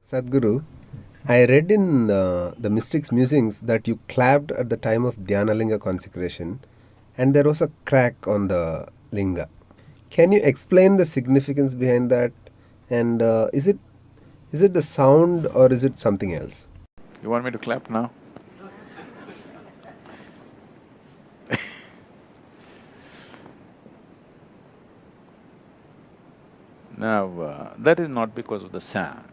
Sadhguru, I read in the Mystics Musings that you clapped at the time of Dhyanalinga consecration and there was a crack on the linga. Can you explain the significance behind that? And is it the sound or is it something else? You want me to clap now? Now, that is not because of the sound.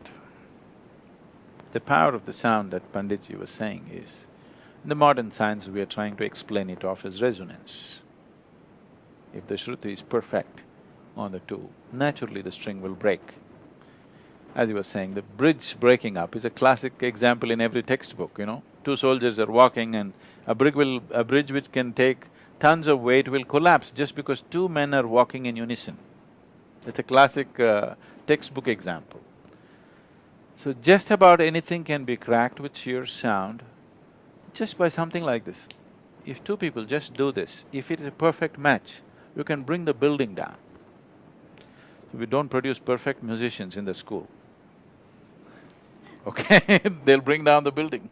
The power of the sound that Panditji was saying is, in the modern science we are trying to explain it off as resonance. If the Shruti is perfect on the two, naturally the string will break. As you were saying, the bridge breaking up is a classic example in every textbook, you know. Two soldiers are walking and a bridge which can take tons of weight will collapse just because two men are walking in unison. It's a classic textbook example. So just about anything can be cracked with sheer sound just by something like this. If two people just do this, if it is a perfect match, you can bring the building down. We don't produce perfect musicians in the school, okay? They'll bring down the building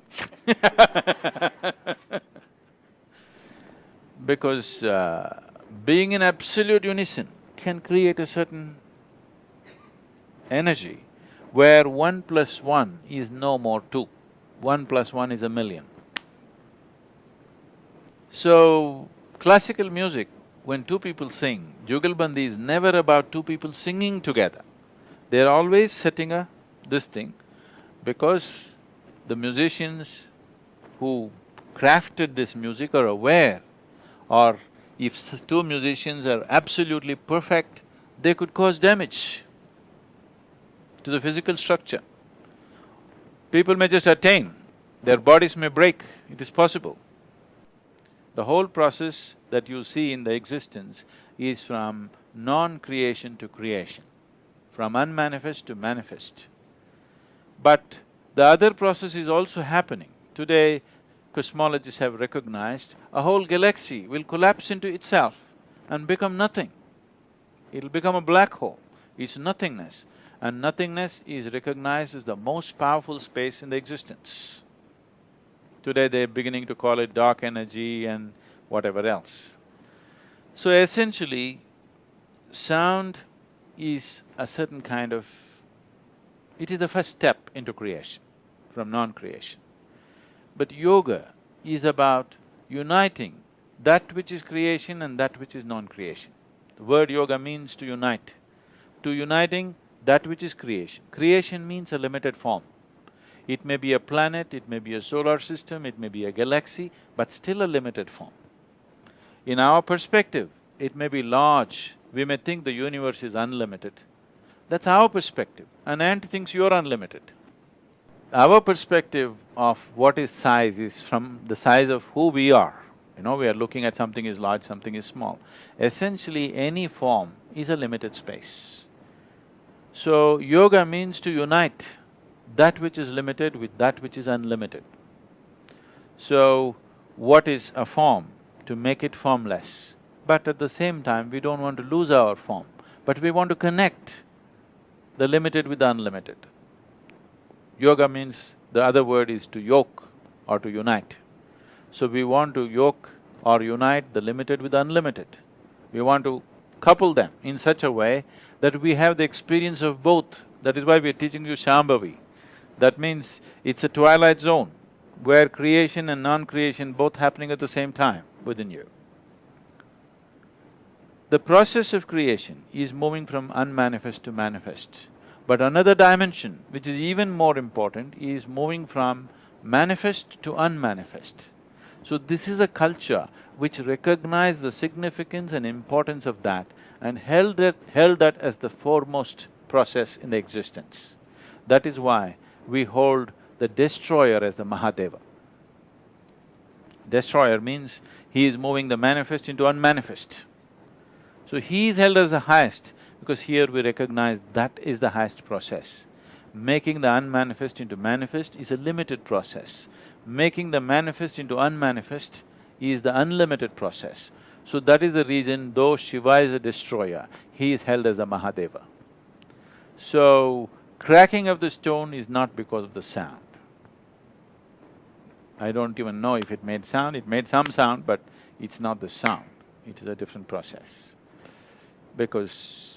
because being in absolute unison can create a certain energy where 1+1 is no more 2, 1+1 is a million. So, classical music, when two people sing, Jugalbandi is never about two people singing together. They're always setting this thing because the musicians who crafted this music are aware, or if two musicians are absolutely perfect, they could cause damage to the physical structure. People may just attain, their bodies may break, it is possible. The whole process that you see in the existence is from non-creation to creation, from unmanifest to manifest. But the other process is also happening. Today, cosmologists have recognized a whole galaxy will collapse into itself and become nothing. It'll become a black hole, it's nothingness. And nothingness is recognized as the most powerful space in the existence. Today they're beginning to call it dark energy and whatever else. So essentially, sound is a certain kind of… it is the first step into creation, from non-creation. But yoga is about uniting that which is creation and that which is non-creation. The word yoga means to unite. To uniting that which is creation. Creation means a limited form. It may be a planet, it may be a solar system, it may be a galaxy, but still a limited form. In our perspective, it may be large, we may think the universe is unlimited. That's our perspective, an ant thinks you're unlimited. Our perspective of what is size is from the size of who we are. You know, we are looking at something is large, something is small. Essentially, any form is a limited space. So, yoga means to unite that which is limited with that which is unlimited. So, what is a form? To make it formless. But at the same time, we don't want to lose our form, but we want to connect the limited with the unlimited. Yoga means, the other word is to yoke or to unite. So we want to yoke or unite the limited with the unlimited. We want to couple them in such a way that we have the experience of both. That is why we are teaching you Shambhavi. That means it's a twilight zone where creation and non-creation both happening at the same time within you. The process of creation is moving from unmanifest to manifest. But another dimension, which is even more important, is moving from manifest to unmanifest. So this is a culture which recognized the significance and importance of that and held that as the foremost process in the existence. That is why we hold the destroyer as the Mahadeva. Destroyer means he is moving the manifest into unmanifest. So he is held as the highest because here we recognize that is the highest process. Making the unmanifest into manifest is a limited process. Making the manifest into unmanifest is the unlimited process. So that is the reason, though Shiva is a destroyer, he is held as a Mahadeva. So, cracking of the stone is not because of the sound. I don't even know if it made sound, it made some sound, but it's not the sound, it is a different process. Because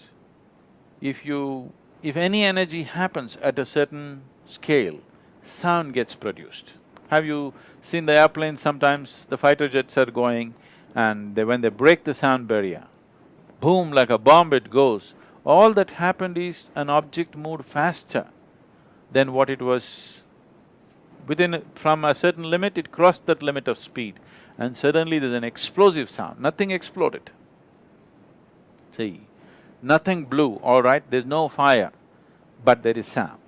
if any energy happens at a certain scale, sound gets produced. Have you seen the airplanes sometimes, the fighter jets are going and when they break the sound barrier, boom, like a bomb it goes. All that happened is an object moved faster than what it was from a certain limit, it crossed that limit of speed and suddenly there's an explosive sound, nothing exploded. See, nothing blew, all right, there's no fire, but there is sound.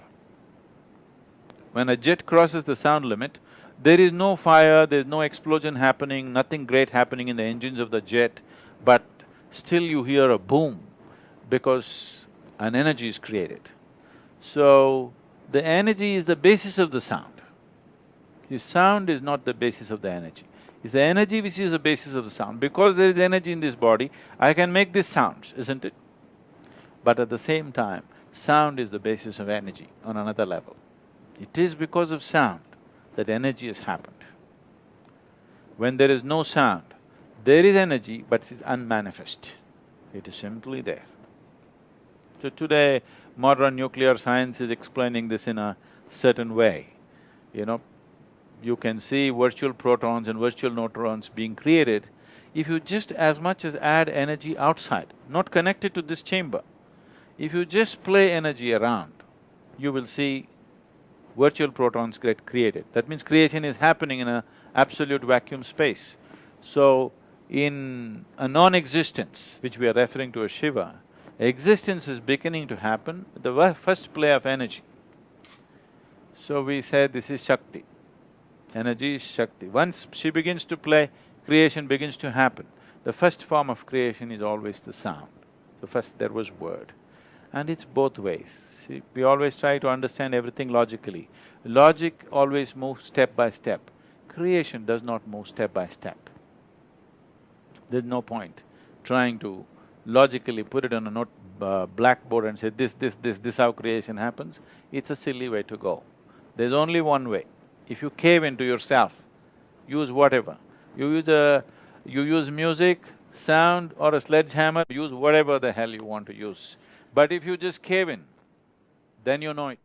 When a jet crosses the sound limit, there is no fire, there's no explosion happening, nothing great happening in the engines of the jet, but still you hear a boom because an energy is created. So, the energy is the basis of the sound. The sound is not the basis of the energy. It's the energy which is the basis of the sound. Because there is energy in this body, I can make these sounds, isn't it? But at the same time, sound is the basis of energy on another level. It is because of sound that energy has happened. When there is no sound, there is energy but it is unmanifest. It is simply there. So today, modern nuclear science is explaining this in a certain way. You know, you can see virtual protons and virtual neutrons being created. If you just as much as add energy outside, not connected to this chamber, if you just play energy around, you will see virtual protons get created. That means creation is happening in a absolute vacuum space. So, in a non-existence, which we are referring to as Shiva, existence is beginning to happen with the first play of energy. So we say this is Shakti. Energy is Shakti. Once she begins to play, creation begins to happen. The first form of creation is always the sound. So first there was word. And it's both ways. See, we always try to understand everything logically. Logic always moves step by step. Creation does not move step by step. There's no point trying to logically put it on a blackboard and say, this how creation happens. It's a silly way to go. There's only one way. If you cave into yourself, use whatever. You use music, sound or a sledgehammer, use whatever the hell you want to use. But if you just cave in, then you know it.